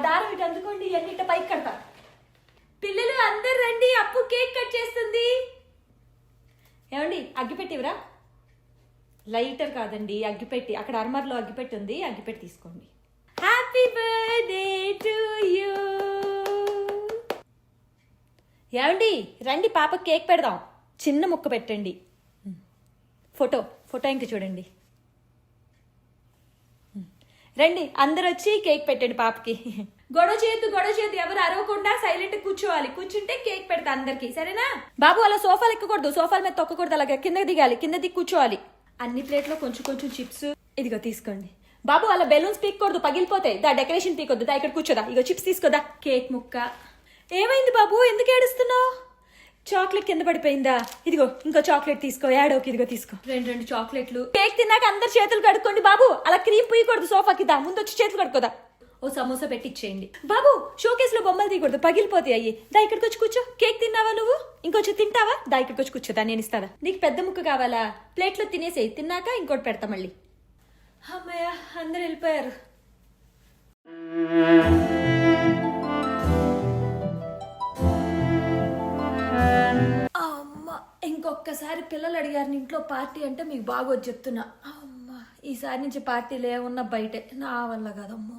దారం ఇటు అందుకోండి, ఇవన్నీ ఇట్ట పైకి కడతా. పిల్లలు అందరు రండి, అప్పు కేక్ కట్ చేస్తుంది. ఏమండి అగ్గిపెట్టివరా? లైటర్ కాదండి, అగ్గిపెట్టి. అక్కడ అర్మర్లో అగ్గిపెట్టి ఉంది, అగ్గిపెట్టి తీసుకోండి. Happy birthday to you. ఏమండి రండి, పాప కేక్ పెడదాం. చిన్న ముక్క పెట్టండి. ఫోటో ఇంక చూడండి. రండి అందరు వచ్చి కేక్ పెట్టండి పాపకి. గొడవ చేయొద్దు, ఎవరు అరవకుండా సైలెంట్ కూర్చోవాలి. కూర్చుంటే కేక్ పెడతా అందరికి, సరేనా? బాబు అలా సోఫాలు ఎక్కకూడదు, సోఫాల మీద తొక్కకూడదు, అలాగే కింద దిగాలి, కింద దిగి కూర్చోవాలి. అన్ని ప్లేట్లో కొంచెం చిప్స్ ఇదిగో తీసుకోండి. బాబు అలా బెలూన్స్ పీక్కూడదు, పగిలిపోతాయి. దా డెకరేషన్ పీకొద్దు, దా ఇక్కడ కూర్చోదా. ఇగో చిప్స్ తీసుకోదా. కేక్ ముక్క. ఏమైంది బాబు, ఎందుకు ఏడుస్తున్నావు? చాక్లెట్ కింద పడిపోయిందా? ఇదిగో ఇంకో చాక్లెట్ తీసుకో, ఏడోకి. ఇదిగో తీసుకో, రెండు చాక్లెట్లు. కేక్ తిన్నాక అందరు చేతులు కడుక్కోండి బాబు. అలా క్రీమ్ పూయకూడదు సోఫాకి. దా ముందు వచ్చి చేతులు కడుక్కోదా. ఓ సమోసా పెట్టిచ్చేయండి. బాబు షోకేస్ లో బొమ్మలు తీయకూడదు, పగిలిపోతాయి అయ్యి. దా ఇక్కడికి వచ్చి కూర్చో. కేక్ తిన్నావా నువ్వు? ఇంకొంచెం తింటావా? దా ఇక్కడికి వచ్చి కూర్చోదా, నేను ఇస్తాదా. నీకు పెద్ద ముక్క కావాలా? ప్లేట్లో తినేసేయి, తిన్నాక ఇంకోటి పెడతా మళ్ళీ. అమ్మయ్య అందరు వెళ్ళిపోయారు. ఇంకొకసారి పిల్లలు అడిగారు ఇంట్లో పార్టీ అంటే మీకు బాగోదు చెప్తున్నా. అమ్మా ఈసారి నుంచి పార్టీలు ఏమున్నా బయటే, నా వల్ల కాదమ్మో.